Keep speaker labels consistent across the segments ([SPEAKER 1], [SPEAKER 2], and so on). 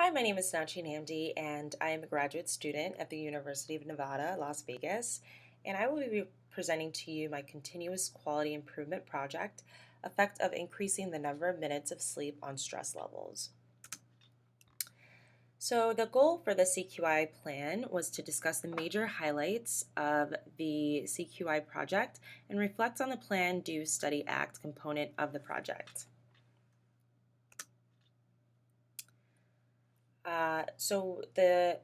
[SPEAKER 1] Hi, my name is Nachi Namdi, and I am a graduate student at the University of Nevada, Las Vegas, and I will be presenting to you my continuous quality improvement project, effect of increasing the number of minutes of sleep on stress levels. So the goal for the CQI plan was to discuss the major highlights of the CQI project and reflect on the Plan, Do, Study, Act component of the project. So the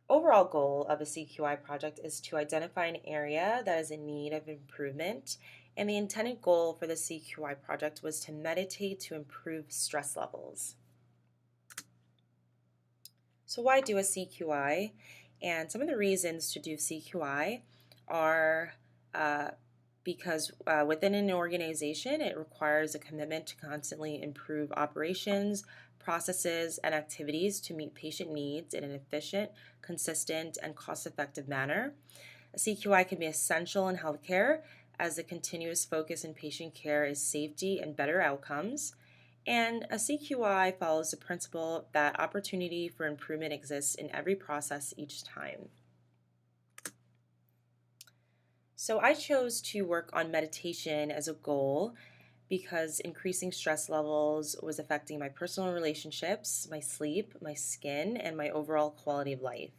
[SPEAKER 1] overall goal of a CQI project is to identify an area that is in need of improvement, and the intended goal for the CQI project was to meditate to improve stress levels. So why do a CQI? And some of the reasons to do CQI are because within an organization, it requires a commitment to constantly improve operations, processes, and activities to meet patient needs in an efficient, consistent, and cost-effective manner. A CQI can be essential in healthcare as the continuous focus in patient care is safety and better outcomes. And a CQI follows the principle that opportunity for improvement exists in every process each time. So I chose to work on meditation as a goal because increasing stress levels was affecting my personal relationships, my sleep, my skin, and my overall quality of life.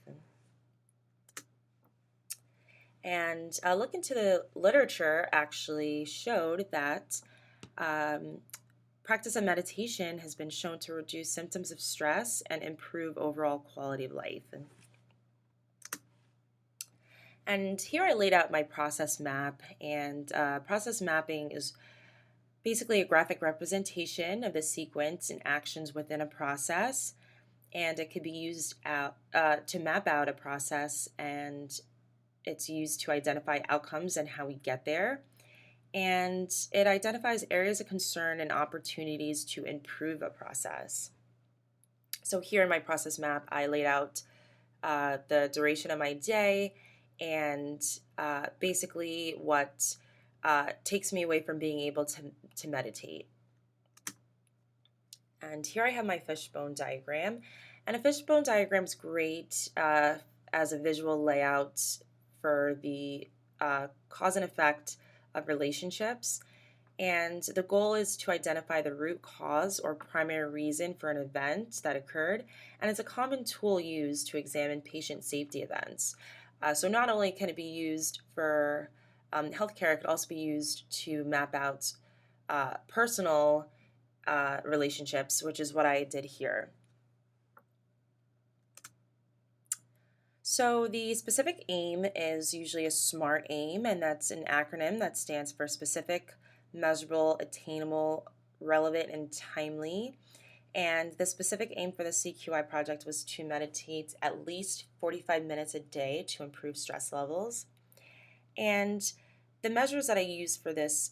[SPEAKER 1] And a look into the literature actually showed that practice of meditation has been shown to reduce symptoms of stress and improve overall quality of life. And here I laid out my process map, and process mapping is basically a graphic representation of the sequence and actions within a process, and it could be used to map out a process, and it's used to identify outcomes and how we get there. And it identifies areas of concern and opportunities to improve a process. So here in my process map, I laid out the duration of my day and basically what takes me away from being able to meditate. And here I have my fishbone diagram. And a fishbone diagram is great as a visual layout for the cause and effect of relationships. And the goal is to identify the root cause or primary reason for an event that occurred. And it's a common tool used to examine patient safety events. So not only can it be used for healthcare, it could also be used to map out personal relationships, which is what I did here. So the specific aim is usually a SMART aim, and that's an acronym that stands for specific, measurable, attainable, relevant, and timely. And the specific aim for the CQI project was to meditate at least 45 minutes a day to improve stress levels. And the measures that I used for this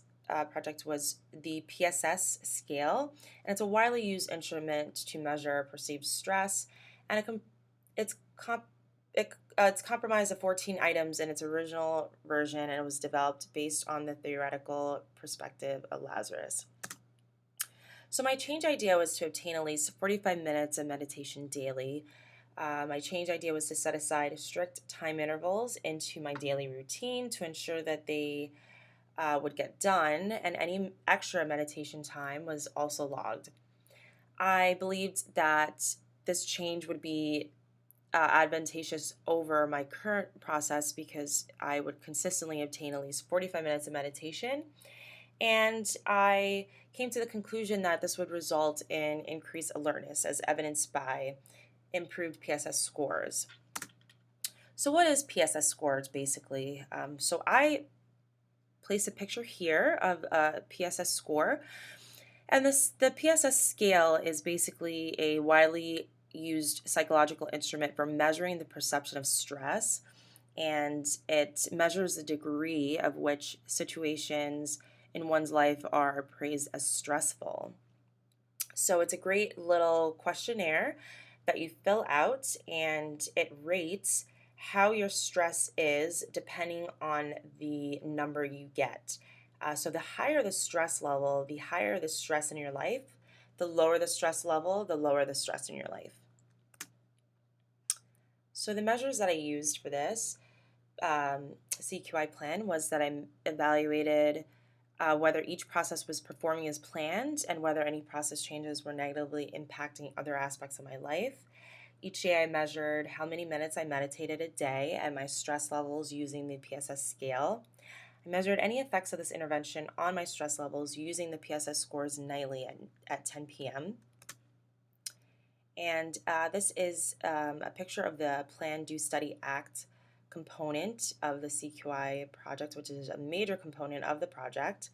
[SPEAKER 1] project was the PSS scale, and it's a widely used instrument to measure perceived stress, and it's comprised of 14 items in its original version, and it was developed based on the theoretical perspective of Lazarus. So my change idea was to obtain at least 45 minutes of meditation daily. My change idea was to set aside strict time intervals into my daily routine to ensure that they would get done, and any extra meditation time was also logged. I believed that this change would be advantageous over my current process because I would consistently obtain at least 45 minutes of meditation. And I came to the conclusion that this would result in increased alertness as evidenced by improved PSS scores. So what is PSS scores basically? So I place a picture here of a PSS score. And the PSS scale is basically a widely used psychological instrument for measuring the perception of stress, and it measures the degree of which situations in one's life are appraised as stressful. So it's a great little questionnaire that you fill out, and it rates how your stress is depending on the number you get. So the higher the stress level, the higher the stress in your life. The lower the stress level, the lower the stress in your life. So the measures that I used for this CQI plan was that I evaluated whether each process was performing as planned and whether any process changes were negatively impacting other aspects of my life. Each day I measured how many minutes I meditated a day and my stress levels using the PSS scale. I measured any effects of this intervention on my stress levels using the PSS scores nightly at 10 p.m. And this is a picture of the Plan, Do, Study, Act component of the CQI project, which is a major component of the project.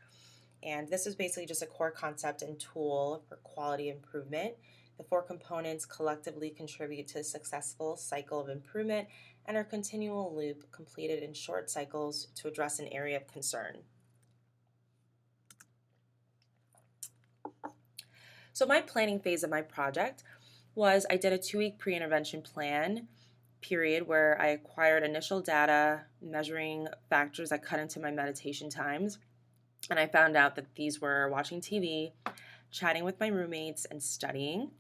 [SPEAKER 1] And this is basically just a core concept and tool for quality improvement. The four components collectively contribute to a successful cycle of improvement and are a continual loop completed in short cycles to address an area of concern. So my planning phase of my project was I did a 2-week pre-intervention plan period where I acquired initial data measuring factors that cut into my meditation times. And I found out that these were watching TV, chatting with my roommates, and studying.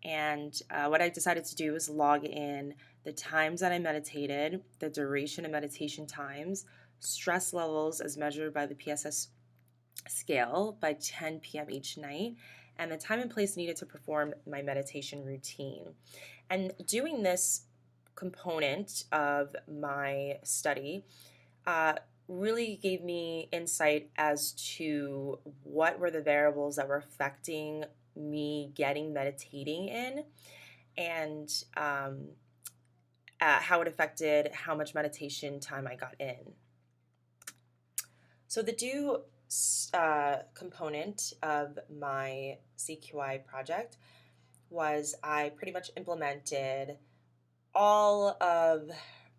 [SPEAKER 1] And what I decided to do was log in the times that I meditated, the duration of meditation times, stress levels as measured by the PSS scale by 10 p.m. each night, and the time and place needed to perform my meditation routine. And doing this component of my study really gave me insight as to what were the variables that were affecting me getting meditating in, and how it affected how much meditation time I got in. So the do component of my CQI project was I pretty much implemented all of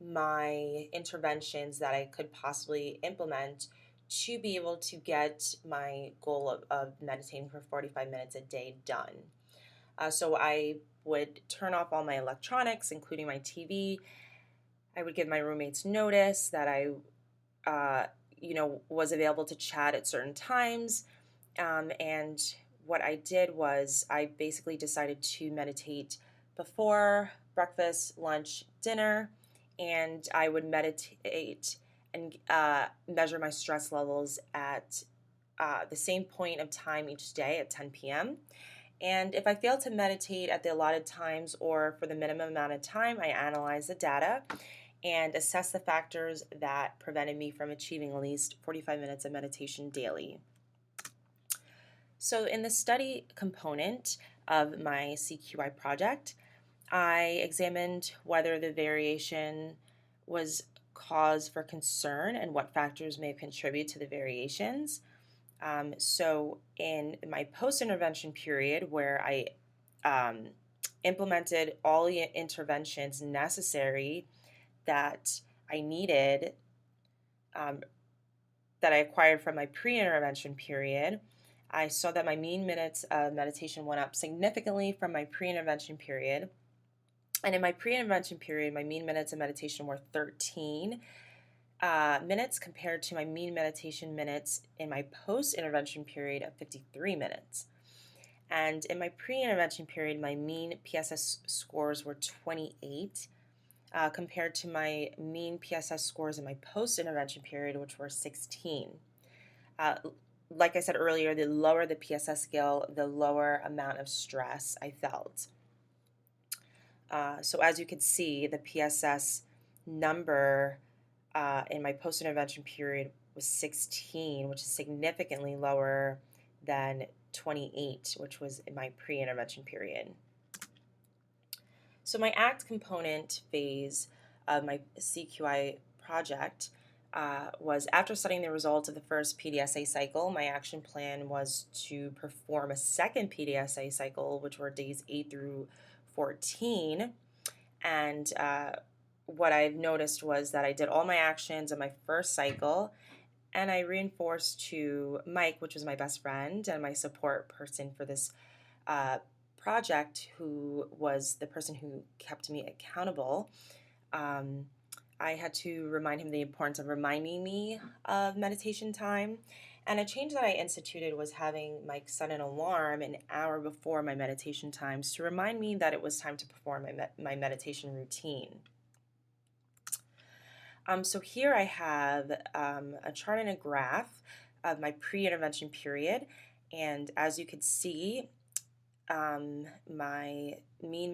[SPEAKER 1] my interventions that I could possibly implement to be able to get my goal of meditating for 45 minutes a day done. So I would turn off all my electronics, including my TV. I would give my roommates notice that I was available to chat at certain times. And what I did was I basically decided to meditate before breakfast, lunch, dinner, and I would meditate and measure my stress levels at the same point of time each day at 10 p.m. And if I failed to meditate at the allotted times or for the minimum amount of time, I analyzed the data and assess the factors that prevented me from achieving at least 45 minutes of meditation daily. So in the study component of my CQI project, I examined whether the variation was cause for concern and what factors may contribute to the variations. So in my post-intervention period where I implemented all the interventions necessary that I needed, that I acquired from my pre-intervention period, I saw that my mean minutes of meditation went up significantly from my pre-intervention period. And in my pre-intervention period, my mean minutes of meditation were 13 minutes compared to my mean meditation minutes in my post-intervention period of 53 minutes. And in my pre-intervention period, my mean PSS scores were 28 compared to my mean PSS scores in my post-intervention period, which were 16. Like I said earlier, the lower the PSS scale, the lower amount of stress I felt. So as you can see, the PSS number in my post-intervention period was 16, which is significantly lower than 28, which was in my pre-intervention period. So my ACT component phase of my CQI project was after studying the results of the first PDSA cycle, my action plan was to perform a second PDSA cycle, which were days 8 through 14. And what I've noticed was that I did all my actions in my first cycle, and I reinforced to Mike, which was my best friend and my support person for this project, who was the person who kept me accountable. I had to remind him the importance of reminding me of meditation time. And a change that I instituted was having Mike set an alarm an hour before my meditation times to remind me that it was time to perform my meditation routine. So here I have a chart and a graph of my pre-intervention period, and as you could see, my mean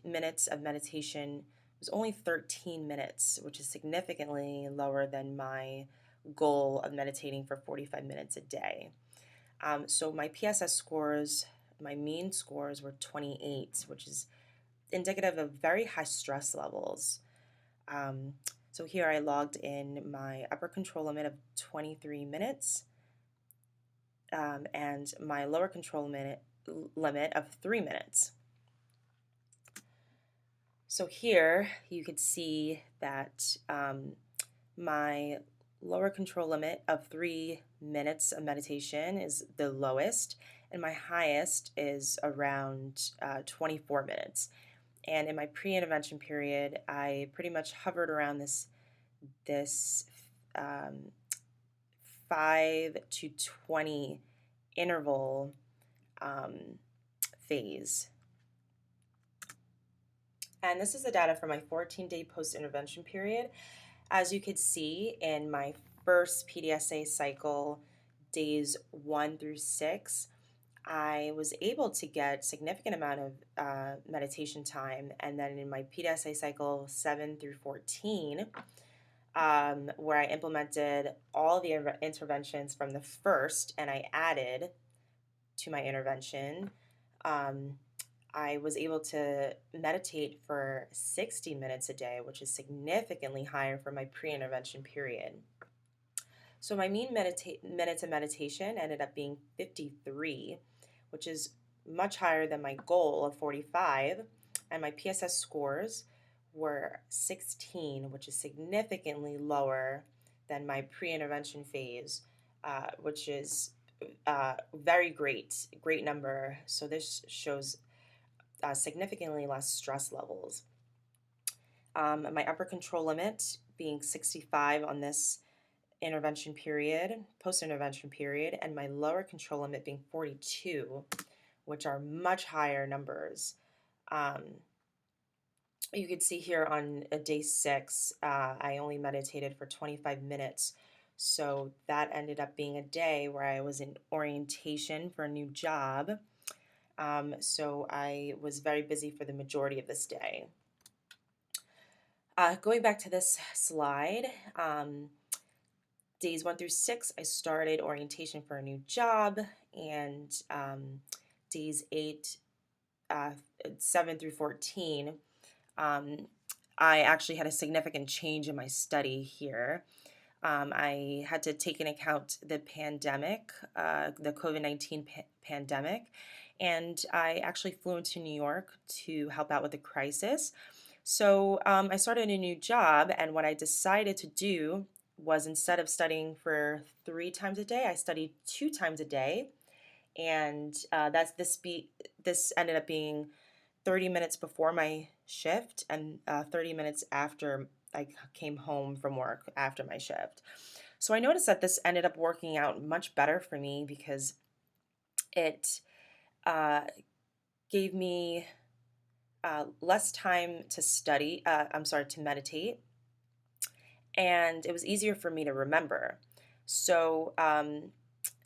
[SPEAKER 1] minutes of meditation was only 13 minutes, which is significantly lower than my goal of meditating for 45 minutes a day. So my PSS scores, my mean scores were 28, which is indicative of very high stress levels. Um, so here I logged in my upper control limit of 23 minutes and my lower control limit of 3 minutes. So here you could see that my lower control limit of 3 minutes of meditation is the lowest, and my highest is around 24 minutes. And in my pre-intervention period, I pretty much hovered around this 5 to 20 interval phase. And this is the data for my 14-day post-intervention period. As you could see in my first PDSA cycle, days 1 through 6, I was able to get significant amount of meditation time. And then in my PDSA cycle 7 through 14, where I implemented all the interventions from the first and I added to my intervention, I was able to meditate for 60 minutes a day, which is significantly higher for my pre-intervention period. So my mean minutes of meditation ended up being 53, which is much higher than my goal of 45, and my PSS scores were 16, which is significantly lower than my pre-intervention phase, which is very great number. So this shows significantly less stress levels. My upper control limit being 65 on this intervention period, post-intervention period, and my lower control limit being 42, which are much higher numbers. You could see here on day 6, I only meditated for 25 minutes. So that ended up being a day where I was in orientation for a new job. So I was very busy for the majority of this day. Going back to this slide, days 1 through 6, I started orientation for a new job, and days 7 through 14, I actually had a significant change in my study here. I had to take into account the pandemic, the COVID-19 pandemic, and I actually flew into New York to help out with the crisis. So I started a new job, and what I decided to do was instead of studying for 3 times a day, I studied 2 times a day, and this ended up being 30 minutes before my shift and 30 minutes after I came home from work after my shift. So I noticed that this ended up working out much better for me because it gave me less time to to meditate, and it was easier for me to remember. So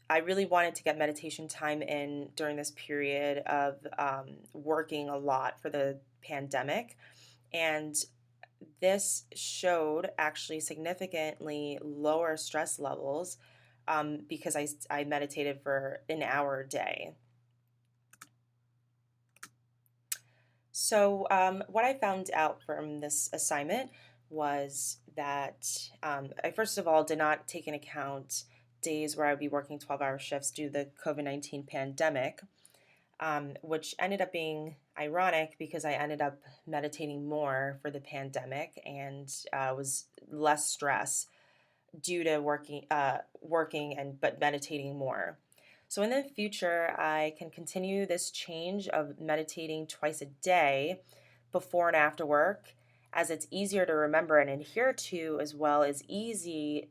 [SPEAKER 1] I really wanted to get meditation time in during this period of working a lot for the pandemic, and this showed actually significantly lower stress levels because I meditated for an hour a day. So what I found out from this assignment was that I first of all did not take into account days where I would be working 12-hour shifts due to the COVID-19 pandemic, which ended up being ironic because I ended up meditating more for the pandemic and was less stress due to working but meditating more. So in the future, I can continue this change of meditating twice a day before and after work, as it's easier to remember and adhere to, as well as easier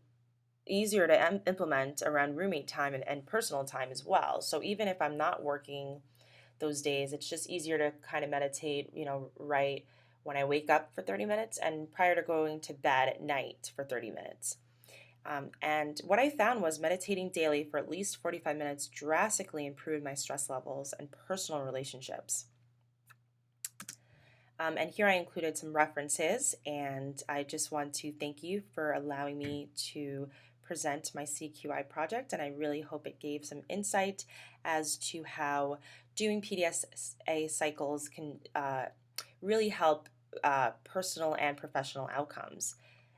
[SPEAKER 1] to implement around roommate time and personal time as well. So even if I'm not working those days, it's just easier to kind of meditate, right when I wake up for 30 minutes, and prior to going to bed at night for 30 minutes. And what I found was meditating daily for at least 45 minutes drastically improved my stress levels and personal relationships. And here I included some references, and I just want to thank you for allowing me to present my CQI project, and I really hope it gave some insight as to how doing PDSA cycles can really help personal and professional outcomes.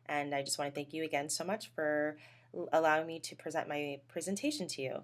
[SPEAKER 1] And I just want to thank you again so much for allowing me to present my presentation to you.